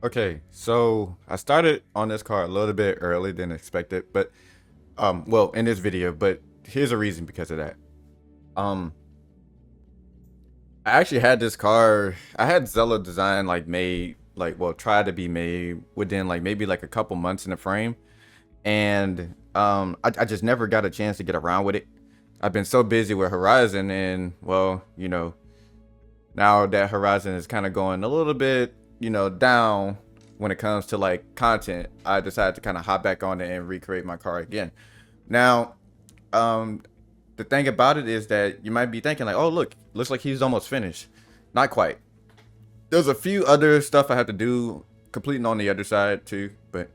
Okay, so I started on this car a little bit early than expected, but well, in this video, but here's a reason because of that. Um, I actually had this car. I had Zelda design like made, like well, tried to be made within like maybe like a couple months in the frame, and I just never got a chance to get around with it. I've been so busy with Horizon, and well, now that Horizon is kind of going a little bit, down when it comes to like content, I decided to kind of hop back on it and recreate my car again. Now, um, the thing about it is that you might be thinking like, oh, look, looks like he's almost finished. Not quite. There's a few other stuff I have to do, completing on the other side too, but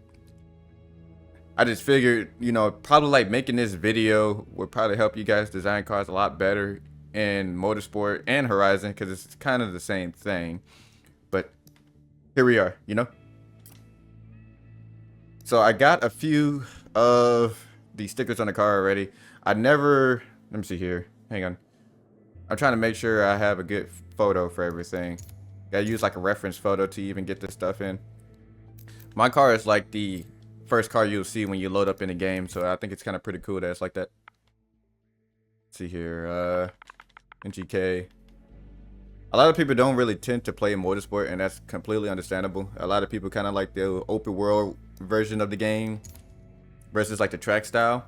I just figured, probably like making this video would probably help you guys design cars a lot better in Motorsport and Horizon because it's kind of the same thing. But here we are. So I got a few of the stickers on the car already. Let me see here. Hang on. I'm trying to make sure I have a good photo for everything. Gotta use like a reference photo to even get this stuff in. My car is like the first car you'll see when you load up in the game, so I think it's kind of pretty cool that it's like that. Let's see here, NGK. A lot of people don't really tend to play motorsport, and that's completely understandable. A lot of people kind of like the open world version of the game versus like the track style.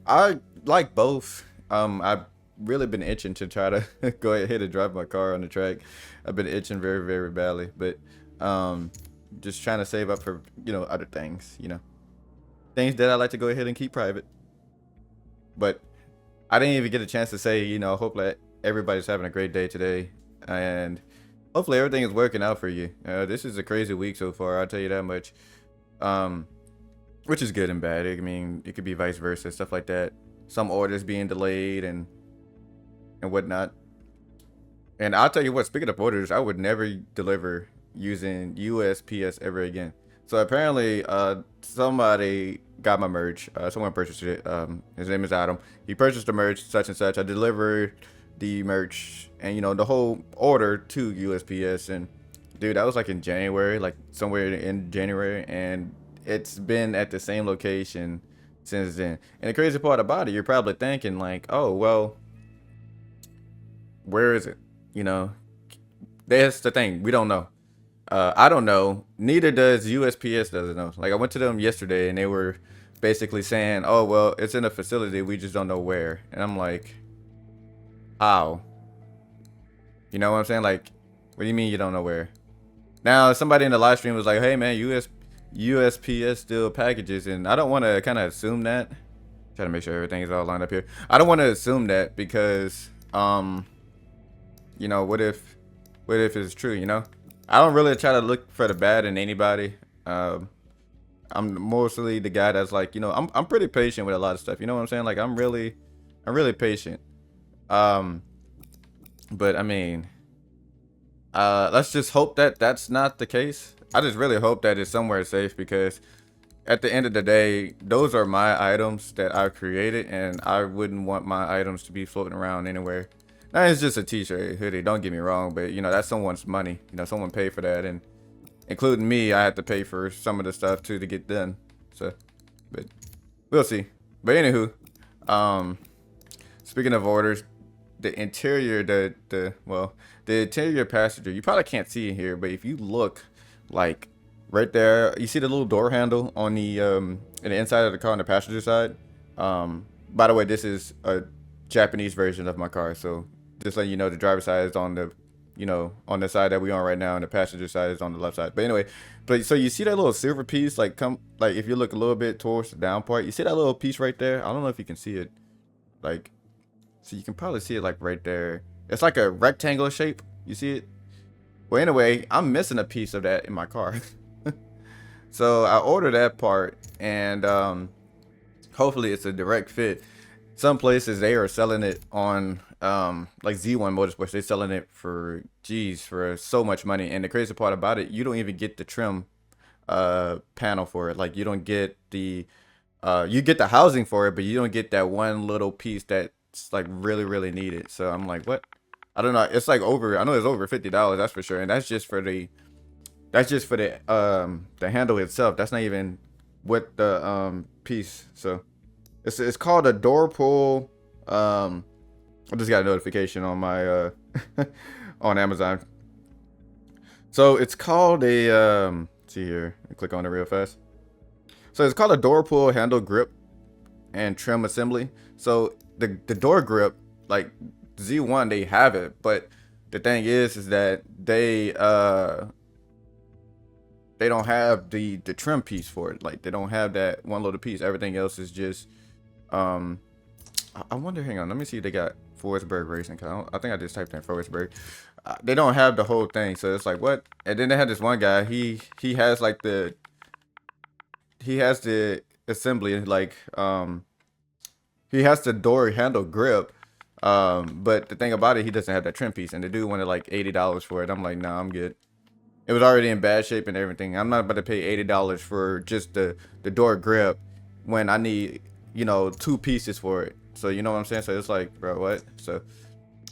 I like both. I've really been itching to try to go ahead and drive my car on the track. I've been itching very, very badly, but just trying to save up for other things, things that I like to go ahead and keep private. But I didn't even get a chance to say, hopefully everybody's having a great day today, and hopefully everything is working out for you. This is a crazy week so far, I'll tell you that much. Um, which is good and bad. I mean, it could be vice versa, stuff like that. Some orders being delayed and whatnot. And I'll tell you what, speaking of orders, I would never deliver using USPS ever again. So apparently, somebody got my merch. Someone purchased it. His name is Adam. He purchased the merch, such and such. I delivered the merch and the whole order to USPS. And dude, that was like in January, like somewhere in January, and it's been at the same location since then. And the crazy part about it, you're probably thinking like, oh well, where is it? You know, that's the thing. We don't know. I don't know. Neither does USPS doesn't know. Like I went to them yesterday and they were basically saying, "Oh well, it's in a facility. We just don't know where." And I'm like, "How?" You know what I'm saying? Like, what do you mean you don't know where? Now somebody in the live stream was like, "Hey man, USPS still packages," and I don't want to kind of assume that. Try to make sure everything is all lined up here. I don't want to assume that because what if it's true? I don't really try to look for the bad in anybody. I'm mostly the guy that's like, I'm pretty patient with a lot of stuff. You know what I'm saying? Like I'm really patient. Um, but I mean, let's just hope that that's not the case. I just really hope that it's somewhere safe because at the end of the day, those are my items that I've created, and I wouldn't want my items to be floating around anywhere. Now it's just a t-shirt, hoodie. Don't get me wrong, but that's someone's money. Someone paid for that, and including me, I had to pay for some of the stuff too to get done. So, but we'll see. But anywho, um, speaking of orders, the interior, the interior passenger, you probably can't see it here, but if you look, like right there, you see the little door handle on the inside of the car on the passenger side. By the way, this is a Japanese version of my car, so just letting you know, the driver's side is on the side that we on right now, and the passenger side is on the left side. But anyway, but so you see that little silver piece, like if you look a little bit towards the down part, you see that little piece right there. I don't know if you can see it, like, so you can probably see it like right there. It's like a rectangular shape. You see it? Well, anyway, I'm missing a piece of that in my car. So I ordered that part, and hopefully it's a direct fit. Some places they are selling it on like Z1 Motorsports. They're selling it for for so much money. And the crazy part about it, you don't even get the trim panel for it. Like you don't get the you get the housing for it, but you don't get that one little piece that's like really really needed. So I'm like, what? I don't know. It's like over. I know it's over $50. That's for sure, and that's just for That's just for the handle itself. That's not even with the piece. So it's called a door pull. I just got a notification on my on Amazon. So it's called a let's see here. Click on it real fast. So it's called a door pull handle grip and trim assembly. So the door grip, like Z1, they have it, but the thing is that they don't have the trim piece for it. Like they don't have that one little piece. Everything else is just I wonder, hang on, let me see if they got Forsberg Racing, cause I think I just typed in Forsberg. They don't have the whole thing, so it's like what? And then they had this one guy. He has like the assembly, like he has the door handle grip, but the thing about it, he doesn't have that trim piece, and the dude wanted like $80 for it. I'm like, nah, I'm good. It was already in bad shape and everything. I'm not about to pay $80 for just the door grip when I need, you know, 2 pieces for it. So you know what I'm saying? So it's like, bro, what? So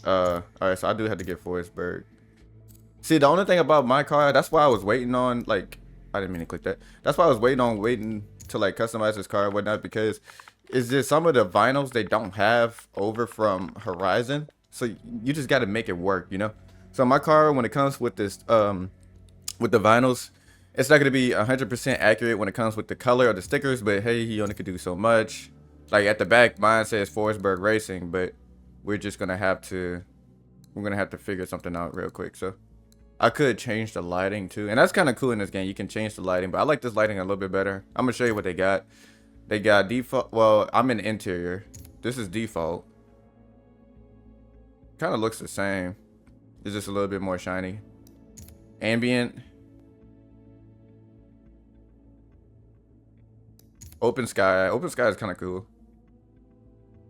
all right, so I do have to get Forsberg. See, the only thing about my car, that's why I was waiting on, like, I didn't mean to click that. That's why I was waiting to like customize this car and whatnot, because it's just some of the vinyls they don't have over from Horizon. So you just got to make it work, you know? So my car, when it comes with this with the vinyls, it's not going to be 100% accurate when it comes with the color or the stickers, but hey, he only could do so much. Like at the back, mine says Forsberg Racing, but we're just going to have to figure something out real quick. So I could change the lighting too, and that's kind of cool in this game. You can change the lighting, but I like this lighting a little bit better. I'm going to show you what they got. They got default. Well, I'm in interior. This is default. Kind of looks the same. It's just a little bit more shiny. Ambient. Open sky. Open sky is kind of cool.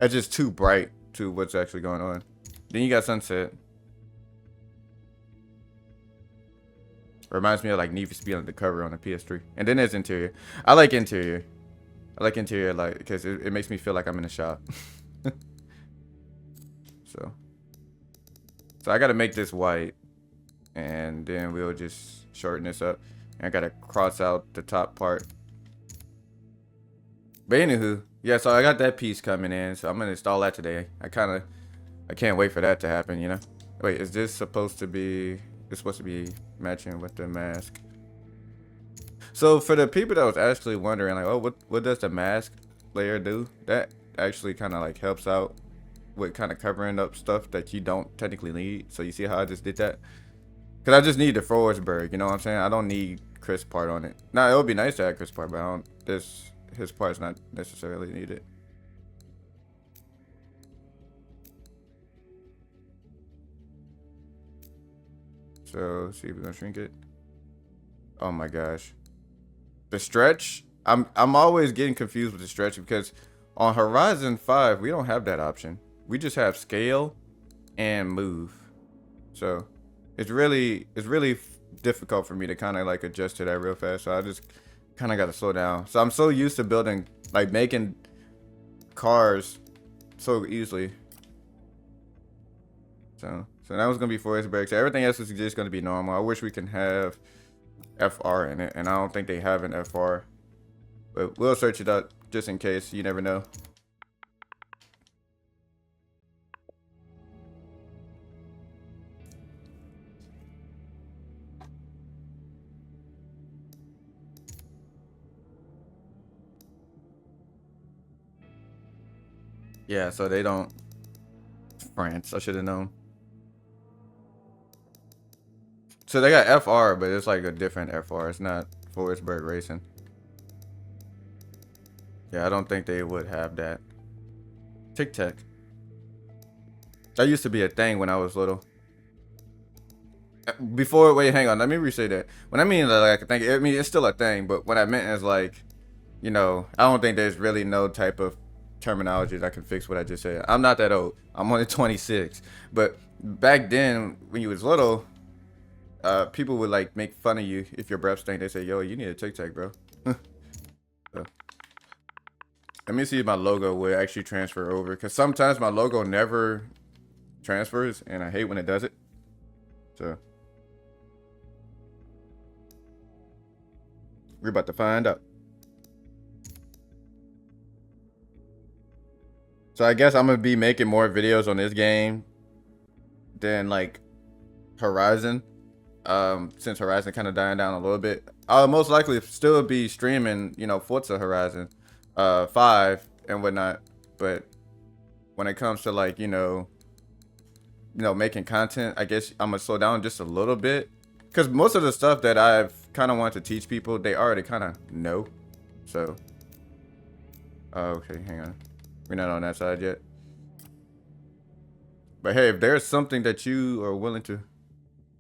It's just too bright to what's actually going on. Then you got sunset. Reminds me of like Need for Speed Undercover on the PS3. And then there's interior. I like interior. I like interior, like, because it makes me feel like I'm in a shop. So I gotta make this white, and then we'll just shorten this up. And I gotta cross out the top part. But anywho, yeah, so I got that piece coming in, so I'm gonna install that today. I can't wait for that to happen, you know. Wait, is this supposed to be? It's supposed to be matching with the mask. So for the people that was actually wondering, like, oh, what does the mask layer do? That actually kind of like helps out with kind of covering up stuff that you don't technically need. So you see how I just did that? Cause I just need the Forsberg, you know what I'm saying? I don't need Chris part on it. Now it would be nice to have Chris part, but I don't. His part's not necessarily needed. So let's see if we're gonna shrink it. Oh my gosh. The stretch, I'm always getting confused with the stretch, because on Horizon 5 we don't have that option. We just have scale and move. So it's really difficult for me to kind of like adjust to that real fast. So I just kind of got to slow down. So I'm so used to building, like making cars so easily. So that was gonna be Forsberg. So everything else is just gonna be normal. I wish we can have FR in it, and I don't think they have an FR, but we'll search it up just in case. You never know. Yeah, so they don't. France, I should have known. So they got FR, but it's like a different FR. It's not Forsberg Racing. Yeah, I don't think they would have that. Tic Tac. That used to be a thing when I was little. Before, wait, hang on. Let me re-say that. When I mean like a thing, I mean it's still a thing, but what I meant is like, you know, I don't think there's really no type of terminology that can fix what I just said. I'm not that old. I'm only 26. But back then, when you was little, people would like make fun of you if your breath stank. They say, "Yo, you need a Tic Tac, bro." So, let me see if my logo will actually transfer over, because sometimes my logo never transfers, and I hate when it does it. So We're about to find out. So I guess I'm gonna be making more videos on this game than like Horizon. Since Horizon kind of dying down a little bit, I'll most likely still be streaming, you know, Forza Horizon 5 and whatnot. But when it comes to like, making content, I guess I'm gonna slow down just a little bit, because most of the stuff that I've kind of wanted to teach people, they already kind of know. So, okay, hang on, we're not on that side yet. But hey, if there's something that you are willing to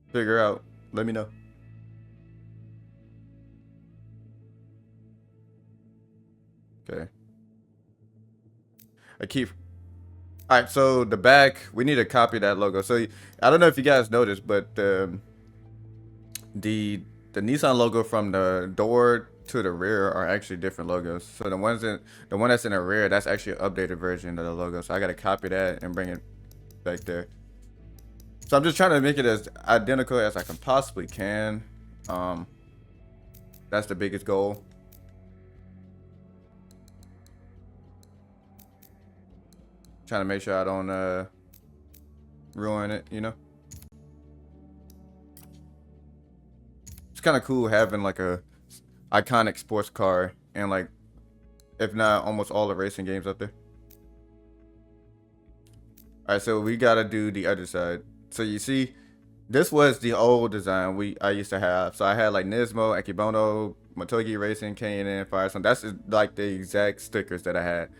figure out, let me know. Okay. All right, so the back, we need to copy that logo. So I don't know if you guys noticed, but the Nissan logo from the door to the rear are actually different logos. So the one that's in the rear, that's actually an updated version of the logo. So I gotta copy that and bring it back there. So I'm just trying to make it as identical as I can possibly can. That's the biggest goal. Trying to make sure I don't ruin it, you know. It's kind of cool having like a iconic sports car and like, if not almost all the racing games up there. All right, so we gotta do the other side. So you see, this was the old design I used to have. So I had like Nismo, Akibono, Motogi Racing, K&N, Firestone. That's like the exact stickers that I had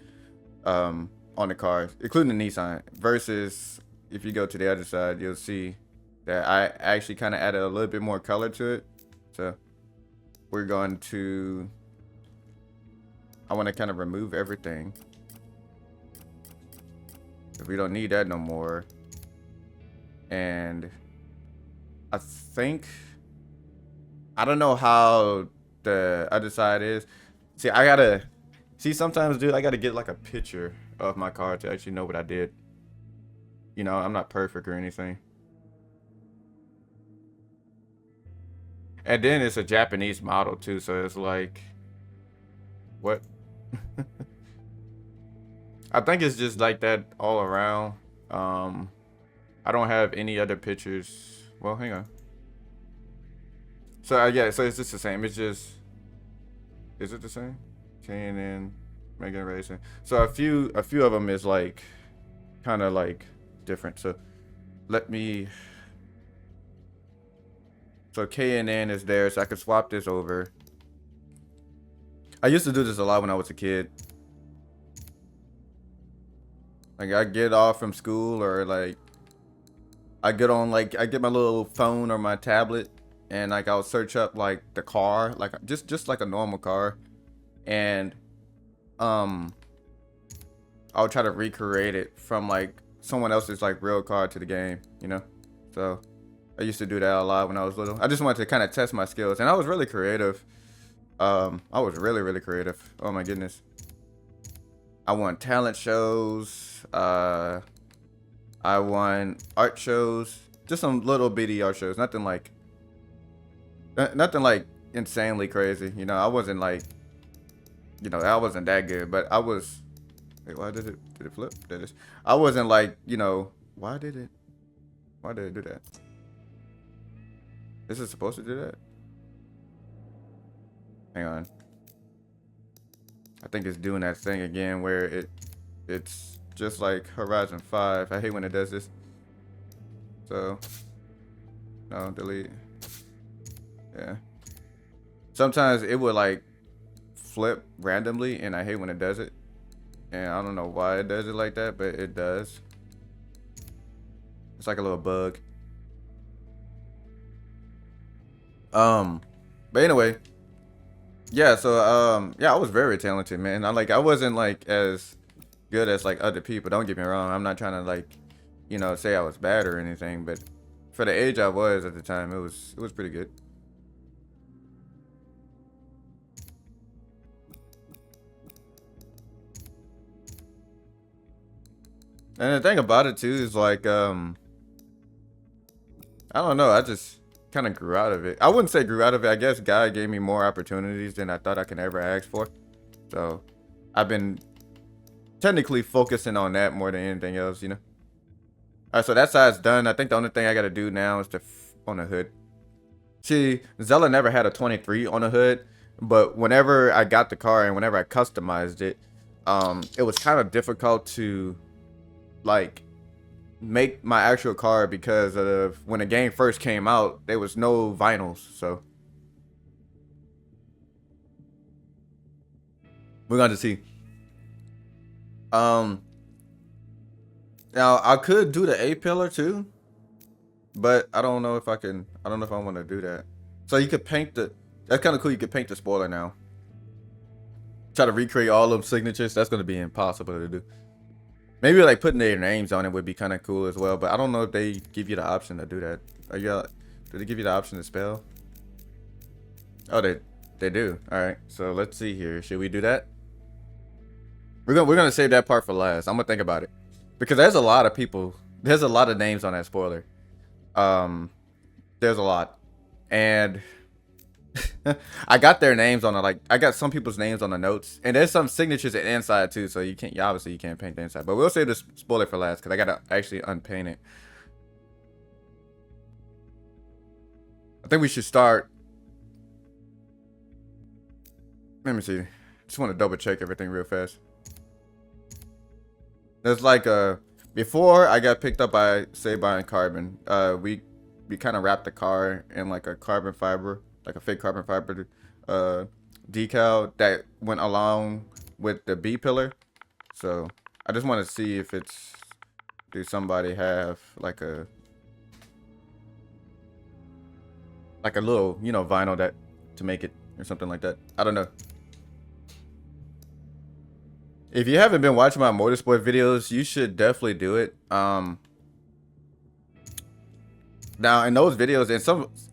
on the cars, including the Nissan. Versus if you go to the other side, you'll see that I actually kind of added a little bit more color to it. So we're going to, I want to kind of remove everything, if we don't need that no more. And I think, I don't know how the other side is. See, sometimes, dude, I gotta get like a picture of my car to actually know what I did. You know, I'm not perfect or anything. And then it's a Japanese model too, so it's like, what? I think it's just like that all around. I don't have any other pictures. Well, hang on. So yeah, so it's just the same. It's just, is it the same? K&N, Mega Racing. So a few of them is like, kind of like different. So let me. So K&N is there, so I can swap this over. I used to do this a lot when I was a kid. Like I get off from school, or like I get on, like I get my little phone or my tablet, and like I'll search up like the car, like just like a normal car, and I'll try to recreate it from like someone else's like real car to the game, you know. So I used to do that a lot when I was little. I just wanted to kind of test my skills, and I was really creative. I was really creative. Oh my goodness. I won talent shows. I won art shows. Just some little bitty art shows. Nothing like insanely crazy. You know, I wasn't like, you know, I wasn't that good, but I was. Wait, why did it flip? There it is. I wasn't like, you know, why did it do that? This is supposed to do that? Hang on. I think it's doing that thing again where it's just like Horizon 5. I hate when it does this. So, no, delete. Yeah. Sometimes it would like flip randomly, and I hate when it does it. And I don't know why it does it like that, but it does. It's like a little bug. But anyway, yeah, so yeah, I was very talented, man. I wasn't like as good as like other people. Don't get me wrong. I'm not trying to like, you know, say I was bad or anything, but for the age I was at the time, it was pretty good. And the thing about it too is like, I don't know, kind of grew out of it. I wouldn't say grew out of it. I guess God gave me more opportunities than I thought I could ever ask for. So I've been technically focusing on that more than anything else, you know. All right, so that side's done. I think the only thing I got to do now is on the hood. See, Zella never had a 23 on the hood, but whenever I got the car and whenever I customized it, it was kind of difficult to like make my actual car because of when the game first came out, there was no vinyls. So we're going to see. Now I could do the A pillar too, but I don't know if I can. I don't know if I want to do that. So you could paint the. That's kind of cool. You could paint the spoiler now. Try to recreate all them signatures. That's going to be impossible to do. Maybe like putting their names on it would be kind of cool as well. But I don't know if they give you the option to do that. Do they give you the option to spell? Oh, they do. All right. So let's see here. Should we do that? We're gonna save that part for last. I'm gonna think about it because there's a lot of people. There's a lot of names on that spoiler. There's a lot, and I got their names on it. Like I got some people's names on the notes, and there's some signatures inside too. So you can't obviously you can't paint the inside, but we'll save this spoiler for last because I gotta actually unpaint it. I think we should start. Let me see. Just want to double check everything real fast. There's like before I got picked up by Saban and Carbon, we kind of wrapped the car in like a carbon fiber, like a fake carbon fiber decal that went along with the B pillar. So I just want to see if it's, do somebody have like a little, you know, vinyl that to make it or something like that. I don't know. If you haven't been watching my motorsport videos, you should definitely do it. Now in those videos, in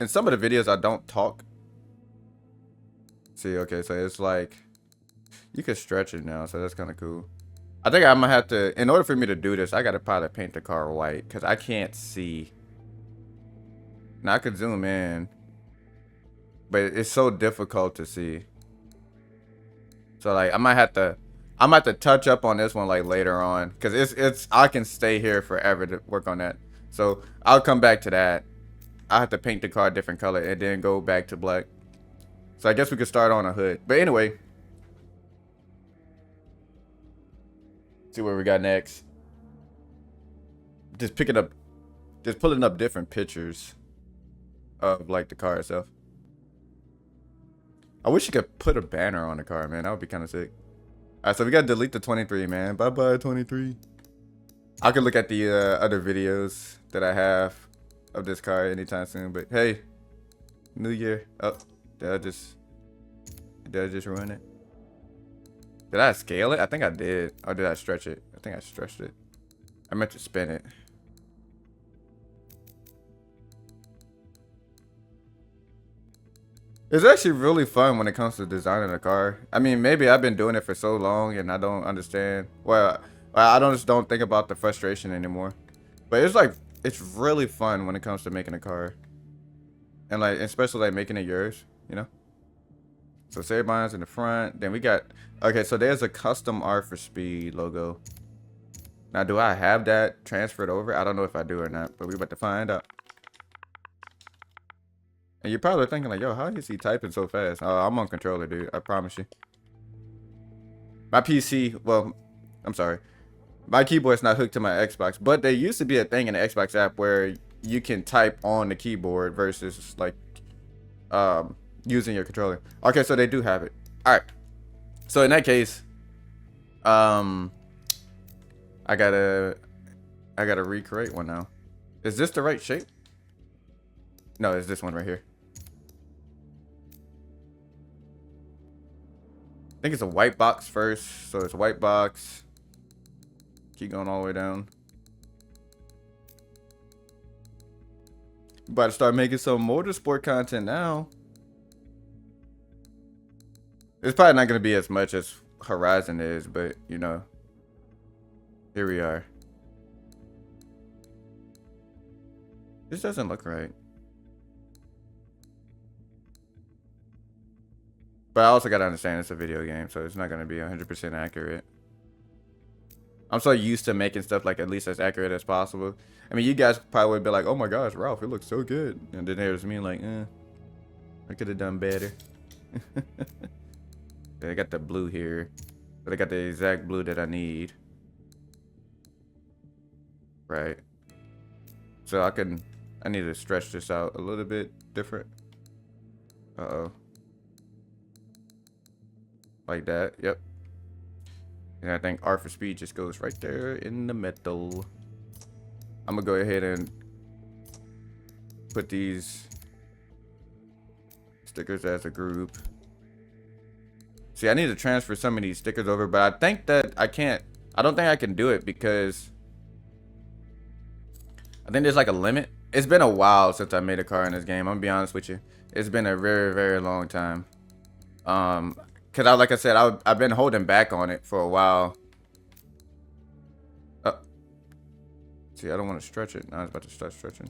some of the videos, I don't talk. See, okay, so it's like you can stretch it now, so that's kind of cool. I think I'm gonna have to, in order for me to do this, I gotta probably paint the car white because I can't see. Now I could zoom in, but it's so difficult to see. So like I might have to touch up on this one like later on because it's I can stay here forever to work on that. So I'll come back to that. I have to paint the car a different color and then go back to black. So I guess we could start on a hood. But anyway, see what we got next. Just pulling up different pictures of like the car itself. I wish you could put a banner on the car, man. That would be kind of sick. Alright, so we gotta delete the 23, man. Bye-bye, 23. I could look at the other videos that I have of this car anytime soon, but hey, new year. Oh, did I just ruin it? Did I scale it? I think I did. Or did I stretch it? I think I stretched it. I meant to spin it. It's actually really fun when it comes to designing a car. I mean, maybe I've been doing it for so long and I don't understand. Well, I just don't think about the frustration anymore. But it's like, it's really fun when it comes to making a car. And like, especially like making it yours, you know? So Saban's in the front. Then we got, okay, so there's a custom R for Speed logo. Now, do I have that transferred over? I don't know if I do or not, but we're about to find out. And you're probably thinking like, yo, how is he typing so fast? I'm on controller, dude. I promise you. My PC, well, I'm sorry. My keyboard's not hooked to my Xbox, but there used to be a thing in the Xbox app where you can type on the keyboard versus like using your controller. Okay, so they do have it. All right. So in that case, I gotta recreate one now. Is this the right shape? No, it's this one right here. I think it's a white box first. So it's white box. Keep going all the way down. About to start making some motorsport content now. It's probably not going to be as much as Horizon is, but you know, here we are. This doesn't look right. But I also gotta understand it's a video game, so it's not gonna be 100% accurate. I'm so used to making stuff like at least as accurate as possible. I mean, you guys probably would be like, "Oh my gosh, Ralph, it looks so good," and then there's me like, I could have done better." I got the blue here, but I got the exact blue that I need. Right. So I need to stretch this out a little bit different. Uh-oh. Like that, yep. And I think R for speed just goes right there in the middle. I'm gonna go ahead and put these stickers as a group. See, I need to transfer some of these stickers over, but I think that I don't think I can do it because I think there's like a limit. It's been a while since I made a car in this game. I'm gonna be honest with you. It's been a very, very long time. Cause like I said, I've been holding back on it for a while. See, I don't want to stretch it. Now I was about to start stretching.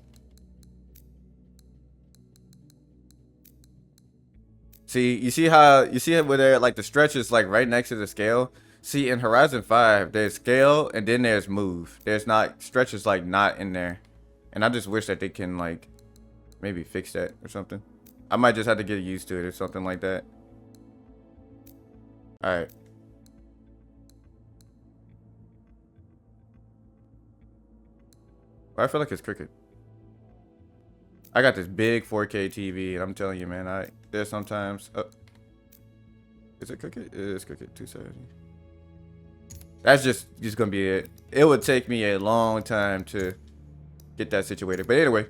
See, you see where they're like the stretch is like right next to the scale. See, in Horizon 5, there's scale and then there's move. There's not stretch is like not in there, and I just wish that they can like maybe fix that or something. I might just have to get used to it or something like that. All right. I feel like it's crooked. I got this big 4K TV, and I'm telling you, man, there's sometimes. Is it crooked? It is crooked. 270. That's just gonna be it. It would take me a long time to get that situated. But anyway.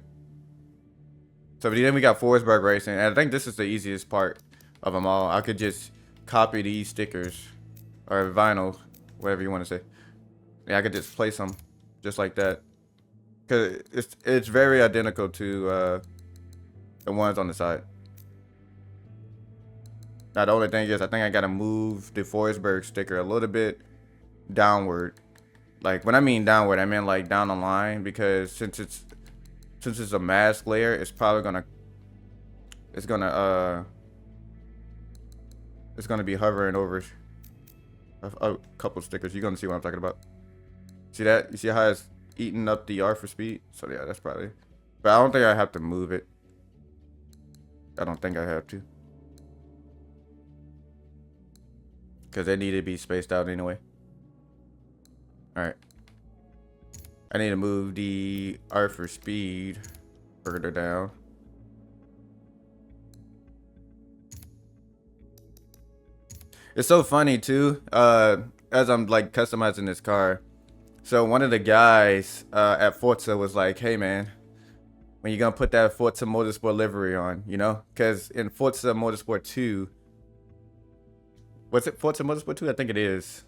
So then we got Forsberg Racing, and I think this is the easiest part of them all. I could just copy these stickers or vinyl, whatever you want to say. Yeah, I could just place them just like that. Cause it's very identical to the ones on the side. Now the only thing is, I think I gotta move the Forsberg sticker a little bit downward. Like when I mean downward, I mean like down the line, because since it's a mask layer, it's probably gonna be hovering over a couple stickers. You're gonna see what I'm talking about. See that? You see how it's eating up the R for speed? So yeah, that's probably. But I don't think I have to move it. I don't think I have to, because they need to be spaced out anyway. All right. I need to move the R for speed further down. It's so funny too, as I'm like customizing this car. So one of the guys at Forza was like, "Hey man, when you gonna put that Forza Motorsport livery on, you know?" Because in Forza Motorsport 2, what's it, Forza Motorsport 2? I think it is.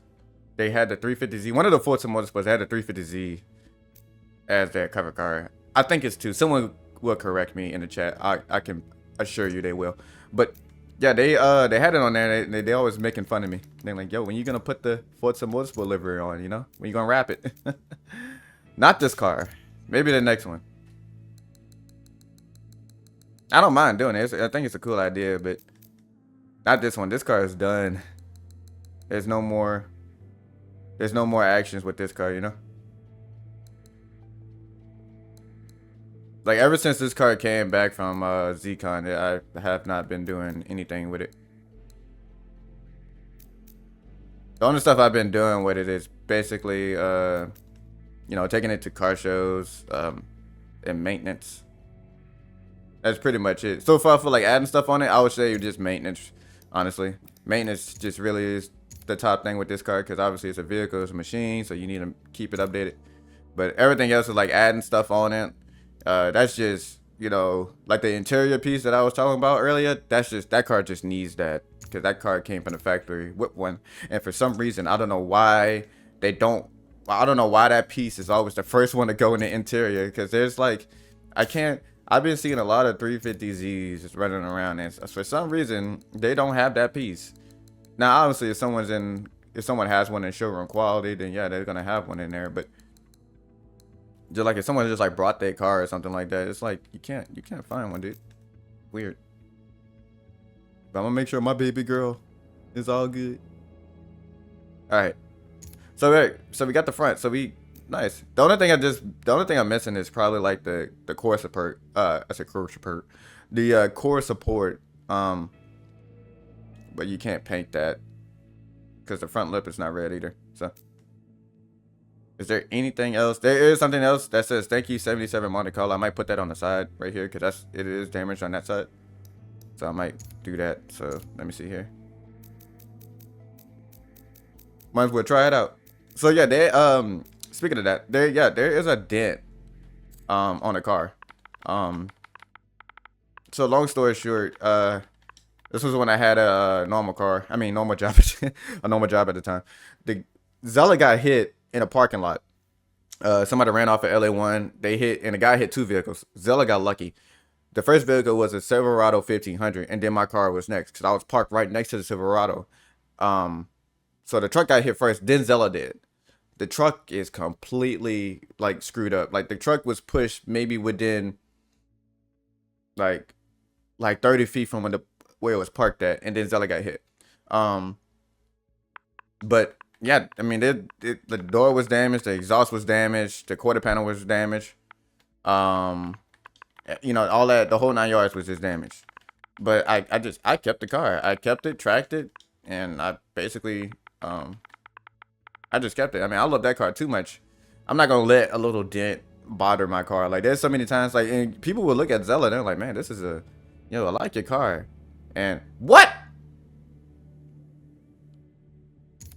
They had the 350Z. One of the Forza Motorsports had the 350Z as their cover car. I think it's 2. Someone will correct me in the chat. I can assure you they will. But yeah, they had it on there. They always making fun of me. They're like, "Yo, when you gonna put the Forza Motorsport livery on, you know? When you gonna wrap it?" Not this car. Maybe the next one. I don't mind doing it. I think it's a cool idea, but not this one. This car is done. There's no more actions with this car, you know? Like ever since this car came back from Z-Con, I have not been doing anything with it. The only stuff I've been doing with it is basically, you know, taking it to car shows and maintenance. That's pretty much it. So far, for like adding stuff on it, I would say just maintenance. Honestly, maintenance just really is the top thing with this car, because obviously it's a vehicle, it's a machine, so you need to keep it updated. But everything else is like adding stuff on it. That's just, you know, like the interior piece that I was talking about earlier. That's just, that car just needs that, because that car came from the factory with one, and for some reason I don't know why they don't. I don't know why that piece is always the first one to go in the interior, because there's like, I've been seeing a lot of 350Zs just running around, and for some reason they don't have that piece. Now obviously if someone has one in showroom quality, then yeah, they're gonna have one in there. But just like if someone just like brought their car or something like that, it's like you can't find one, dude. Weird. But I'm gonna make sure my baby girl is all good. All right. So we got the front. So we nice. The only thing I'm missing is probably like the core support. I said core support. The core support. But you can't paint that because the front lip is not red either. So, is there anything else? There is something else that says "Thank you 77 Monte Carlo." I might put that on the side right here because it is damaged on that side. So I might do that. So let me see here. Might as well try it out. So yeah, they speaking of that, there is a dent on the car. So long story short, this was when I had a normal car. I mean normal job a normal job at the time. The Zella got hit in a parking lot. Somebody ran off of LA1. They hit, and the guy hit two vehicles. Zella got lucky. The first vehicle was a Silverado 1500, and then my car was next because I was parked right next to the Silverado. So the truck got hit first, then Zella did. The truck is completely like screwed up. Like the truck was pushed maybe within like 30 feet from where it was parked at, and then Zella got hit. But yeah, I mean the door was damaged, the exhaust was damaged, the quarter panel was damaged. You know, all that, the whole 9 yards was just damaged. But I kept the car. I kept it, tracked it, and I basically I just kept it. I mean, I love that car too much. I'm not gonna let a little dent bother my car. Like there's so many times like, and people will look at Zella and they're like, man, this is I like your car. And what?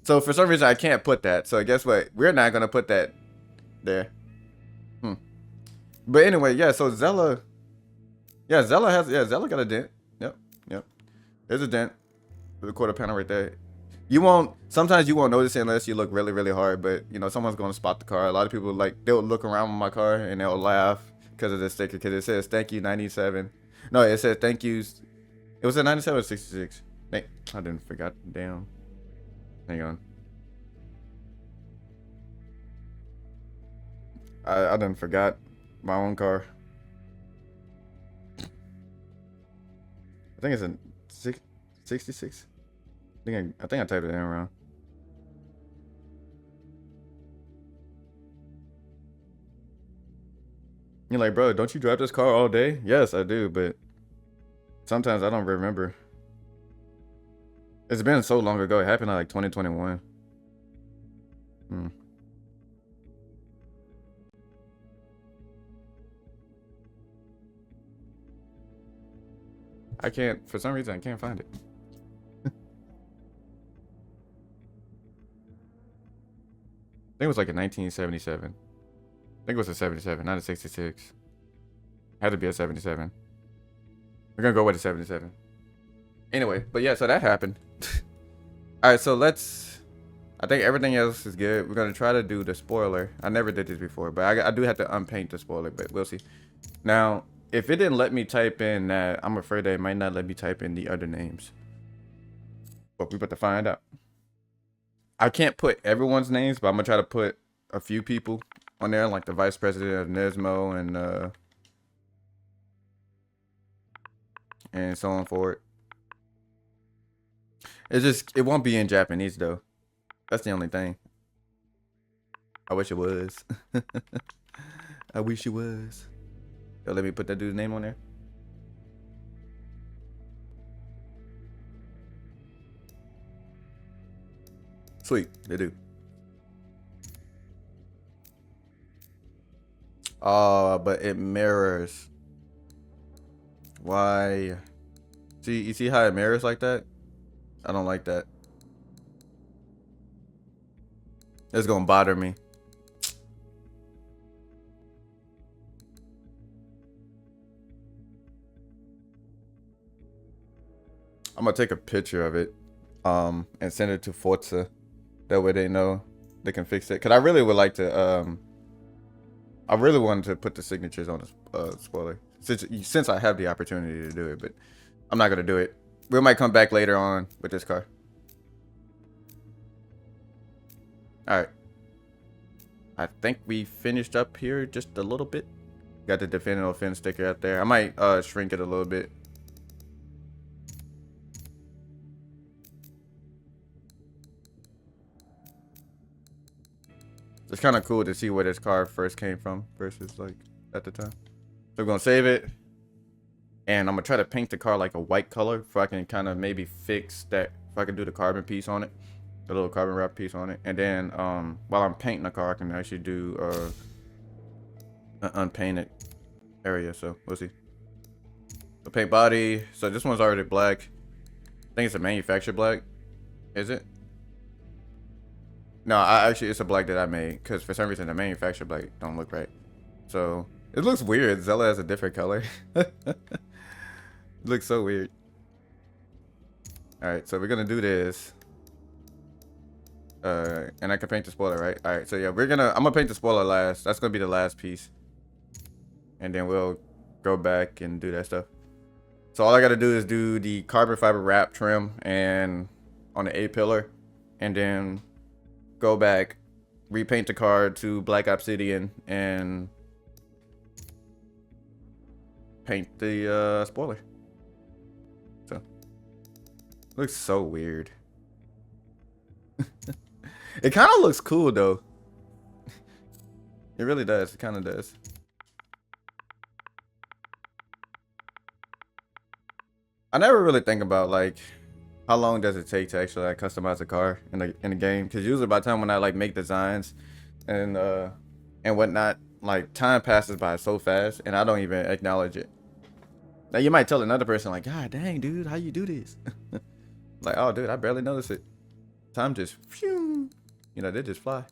So for some reason I can't put that. So guess what? We're not gonna put that there. But anyway, yeah, so Zella got a dent. Yep. There's a dent. The quarter panel right there. Sometimes you won't notice it unless you look really, really hard, but you know, someone's gonna spot the car. A lot of people they'll look around with my car and they'll laugh because of the sticker, because it says thank you 97. No, it says thank yous. It was a 97 or 66. I didn't forget. Damn. Hang on. I done forgot my own car. I think it's a 66. I think I typed it in wrong. You're like, bro, don't you drive this car all day? Yes, I do, but sometimes I don't remember. It's been so long ago. It happened in like 2021. For some reason, I can't find it. I think it was like a 1977. I think it was a 77, not a 66. Had to be a 77. We're gonna go with a 77. Anyway, but yeah, so that happened. Alright, so I think everything else is good. We're gonna try to do the spoiler. I never did this before, but I do have to unpaint the spoiler, but we'll see. Now, if it didn't let me type in that, I'm afraid that it might not let me type in the other names. But we're about to find out. I can't put everyone's names, but I'm gonna try to put a few people on there, like the vice president of Nismo and so on forward. It won't be in Japanese though. That's the only thing. I wish it was. I wish it was. Yo, let me put that dude's name on there. Sweet, they do. But it mirrors. Why? See, you see how it mirrors like that? I don't like that. It's gonna bother me. I'm gonna take a picture of it, and send it to Forza. That way they know they can fix it. Cause I really would like to, I really wanted to put the signatures on the spoiler since I have the opportunity to do it, but I'm not gonna do it. We might come back later on with this car. All right. I think we finished up here just a little bit. Got the definitive fin sticker out there. I might shrink it a little bit. It's kind of cool to see where this car first came from versus like at the time. So we're gonna save it, and I'm gonna try to paint the car like a white color, so I can kind of maybe fix that. If I can do the carbon piece on it, the little carbon wrap piece on it, and then while I'm painting the car, I can actually do an unpainted area. So we'll see. The paint body. So this one's already black. I think it's a manufactured black. Is it? No, actually it's a black that I made, because for some reason the manufactured black don't look right. So it looks weird. Zella has a different color. It looks so weird. All right, so we're gonna do this. And I can paint the spoiler, right? All right, so yeah, I'm gonna paint the spoiler last. That's gonna be the last piece, and then we'll go back and do that stuff. So all I gotta do is do the carbon fiber wrap trim and on the A pillar, and then go back, repaint the car to black obsidian, and paint the spoiler. So looks so weird. It kind of looks cool though. It really does. It kind of does. I never really think about like how long does it take to actually like customize a car in the game, because usually by the time when I like make designs and whatnot, like time passes by so fast and I don't even acknowledge it. Now you might tell another person like, God dang dude, how you do this? Like, oh dude, I barely notice it. Time just phew, you know, they just fly.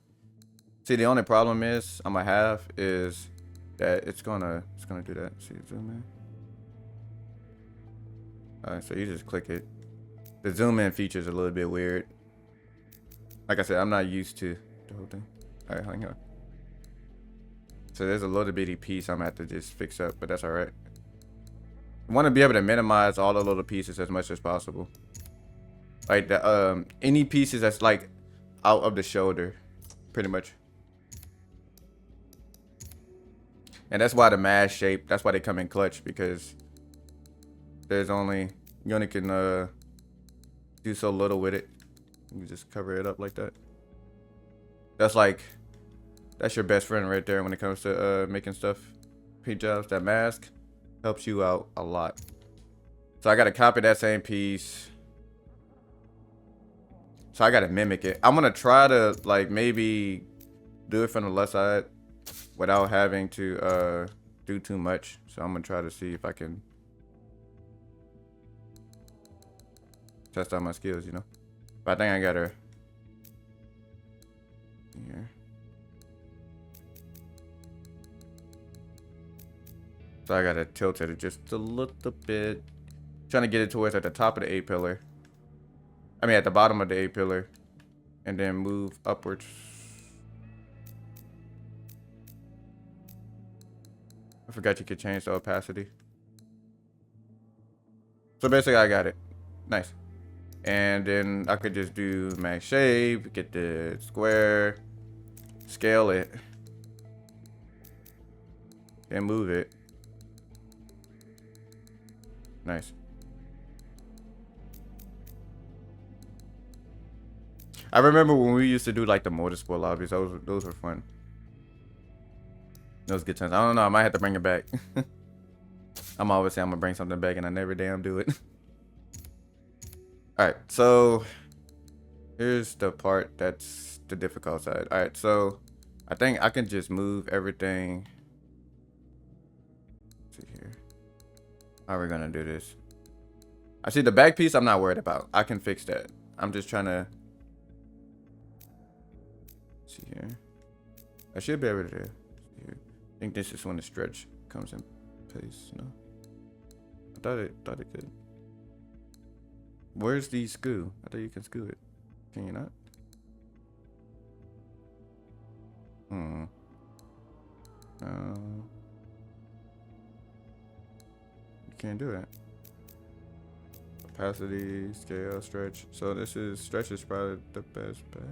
See, the only problem is I'm gonna have is that it's gonna do that. See, zoom in. Alright, so you just click it. The zoom in feature is a little bit weird. Like I said, I'm not used to the whole thing. Alright, hang on. So there's a little bitty piece I'm gonna have to just fix up, but that's alright. I want to be able to minimize all the little pieces as much as possible. Like the any pieces that's like out of the shoulder, pretty much. And that's why the mash shape, that's why they come in clutch, because there's only, you only can do so little with it. You just cover it up like that. That's your best friend right there when it comes to making stuff, paint jobs. That mask helps you out a lot. So I gotta copy that same piece. So I gotta mimic it. I'm gonna try to like maybe do it from the left side without having to do too much. So I'm gonna try to see if I can test out my skills, you know. But I think I got her here. So I gotta tilt it just a little bit. Trying to get it towards at the top of the A pillar. I mean at the bottom of the A pillar. And then move upwards. I forgot you could change the opacity. So basically I got it. Nice. And then I could just do max shape, get the square, scale it, and move it. Nice. I remember when we used to do like the motorsport lobbies. Those were fun. Those good times. I don't know. I might have to bring it back. I'm always saying I'm gonna bring something back, and I never damn do it. All right. So here's the part that's the difficult side. All right. So I think I can just move everything. Let's see here. How are we gonna do this? I see the back piece. I'm not worried about. I can fix that. I'm just trying to. See here. I should be able to see here. I think this is when the stretch comes in place. No, I thought it could. Where's the screw? I thought you can screw it. Can you not? No. You can't do that. Opacity, scale, stretch. So this is stretch is probably the best bet.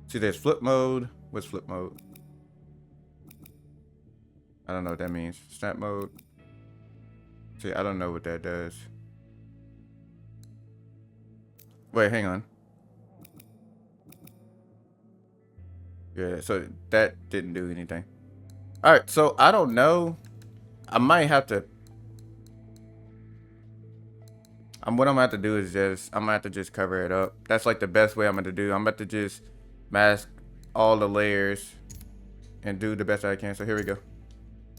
See, there's flip mode. What's flip mode? I don't know what that means. Snap mode. See, I don't know what that does. Wait, hang on. Yeah, so that didn't do anything. All right, so I don't know. I might have to. What I'm gonna have to do is I'm gonna have to just cover it up. That's like the best way I'm gonna do. I'm about to just mask all the layers and do the best I can. So here we go.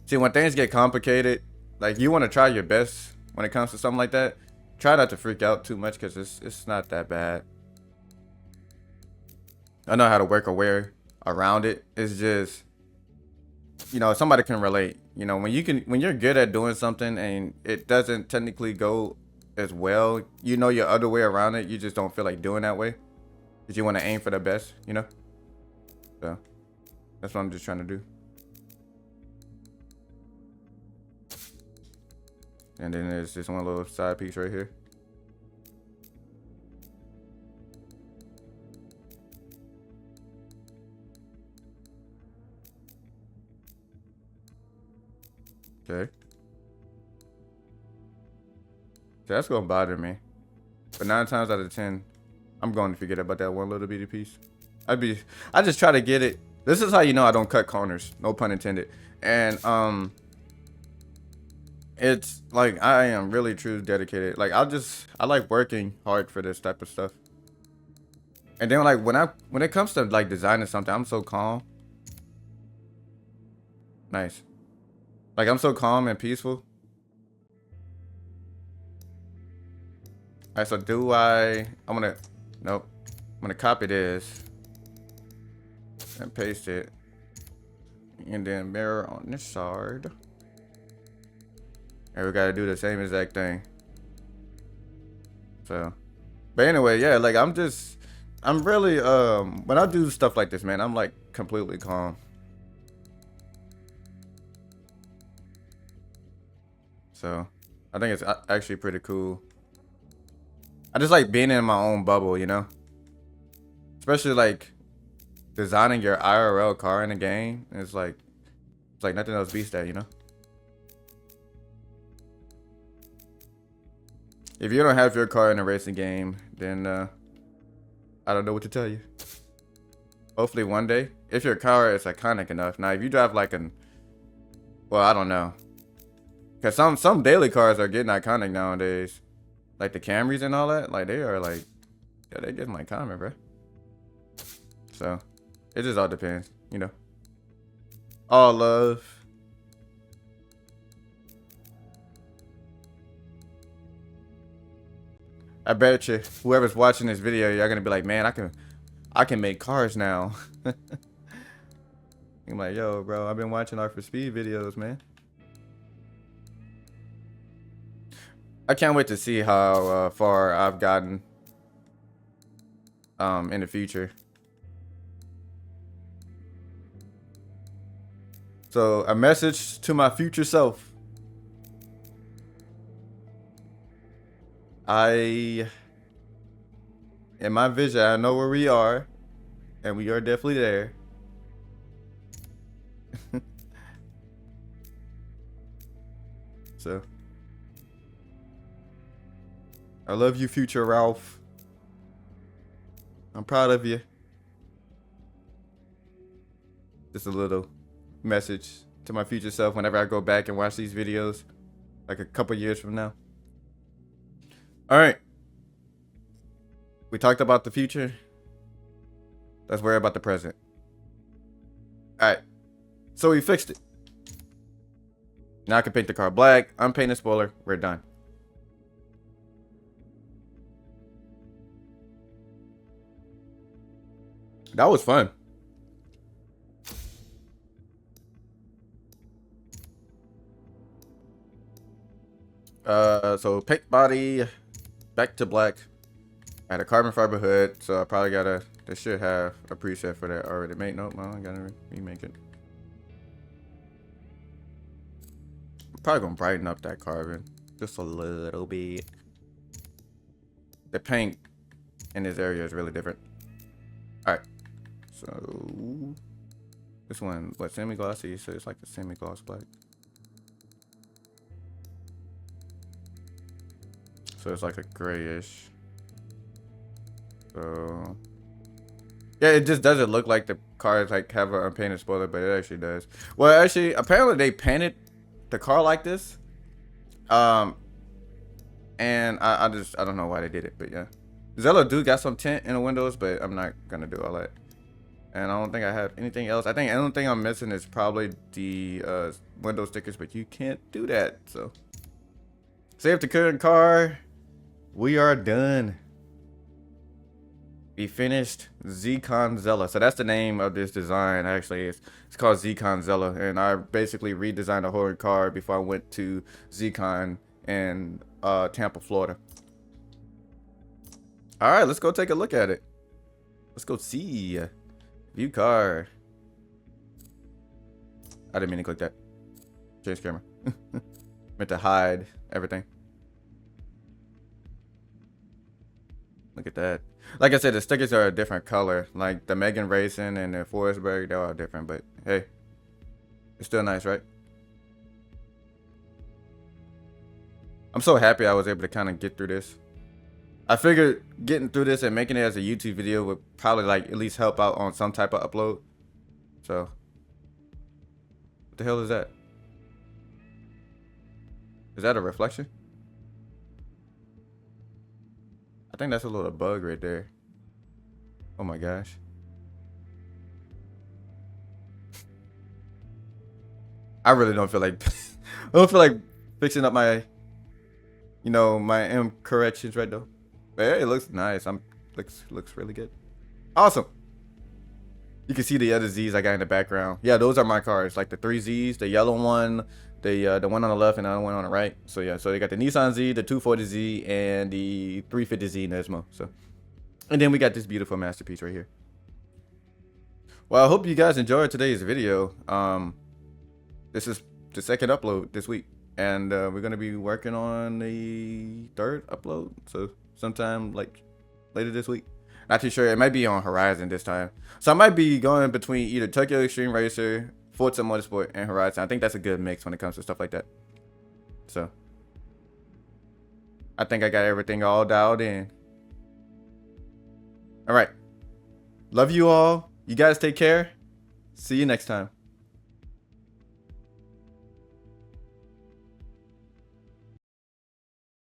See, when things get complicated, like you want to try your best when it comes to something like that. Try not to freak out too much because it's not that bad. I know how to work a way around it. It's just, somebody can relate. When you're good at doing something and it doesn't technically go as well, your other way around it, you just don't feel like doing that way because you want to aim for the best. So that's what I'm just trying to do. And then there's this one little side piece right here. Okay. So that's gonna bother me. But 9 times out of 10, I'm going to forget about that one little bitty piece. I just try to get it. This is how you know I don't cut corners. No pun intended. And it's like I am really true dedicated. Like I like working hard for this type of stuff. And then like when it comes to like designing something, I'm so calm. Nice. Like I'm so calm and peaceful. Alright, so nope. I'm gonna copy this and paste it. And then mirror on this side. And we gotta do the same exact thing. So, but anyway, yeah, like I'm really, when I do stuff like this, man, I'm like completely calm. So, I think it's actually pretty cool. I just like being in my own bubble, especially like designing your IRL car in a game. It's like nothing else beats that. If you don't have your car in a racing game, then I don't know what to tell you. Hopefully one day, if your car is iconic enough. Now, if you drive like well, I don't know, cause some daily cars are getting iconic nowadays, like the Camrys and all that. Like they are like, yeah, they getting like common, bro. So it just all depends. All love. I bet you whoever's watching this video, you're gonna be like, man, I can make cars now. I'm like, yo, bro, I've been watching our for speed videos, man. I can't wait to see how far I've gotten in the future. So a message to my future self. In my vision, I know where we are, and we are definitely there. So, I love you, future Ralph. I'm proud of you. Just a little message to my future self whenever I go back and watch these videos, like a couple years from now. All right. We talked about the future. Let's worry about the present. All right. So we fixed it. Now I can paint the car black, unpaint the spoiler. We're done. That was fun. So paint body back to black. I had a carbon fiber hood, so I probably they should have a preset for that already made. Nope, I gotta remake it. I'm probably gonna brighten up that carbon just a little bit. The paint in this area is really different. All right, so this one, what, semi-glossy? So it's like a semi-gloss black. So it's like a grayish. So Yeah, it just doesn't look like the cars like have an unpainted spoiler, but it actually does. Well, actually, apparently they painted the car like this. Um, and I don't know why they did it, but yeah. Zello do got some tint in the windows, but I'm not gonna do all that. And I don't think I have anything else. I think the only thing I'm missing is probably the window stickers, but you can't do that. So save the current car. We are done. We finished Z-Con Zella. So that's the name of this design. Actually, it's called Z-Con Zella, and I basically redesigned the whole car before I went to Z-Con in Tampa, Florida. All right, let's go take a look at it. Let's go see. View car. I didn't mean to click that. Change camera. Meant to hide everything. Look at that. Like I said, the stickers are a different color. Like the Megan Racing and the Forestburg, they're all different. But hey, it's still nice, right? I'm so happy I was able to kind of get through this. I figured getting through this and making it as a YouTube video would probably like at least help out on some type of upload. So, what the hell is that? Is that a reflection? I think that's a little bug right there. Oh my gosh. I really don't feel like I don't feel like fixing up my my corrections right though. But yeah, it looks nice. Looks really good. Awesome. You can see the other Z's I got in the background. Yeah, those are my cars. Like the 3 Z's, the yellow one, the one on the left and the other one on the right. So yeah, so they got the Nissan Z, the 240Z, and the 350Z Nismo. So, and then we got this beautiful masterpiece right here. Well, I hope you guys enjoyed today's video. This is the second upload this week, and we're gonna be working on the third upload. So sometime like later this week. Not too sure. It might be on Horizon this time. So I might be going between either Tokyo Extreme Racer, Forza Motorsport, and Horizon. I think that's a good mix when it comes to stuff like that. So I think I got everything all dialed in. All right. Love you all. You guys take care. See you next time.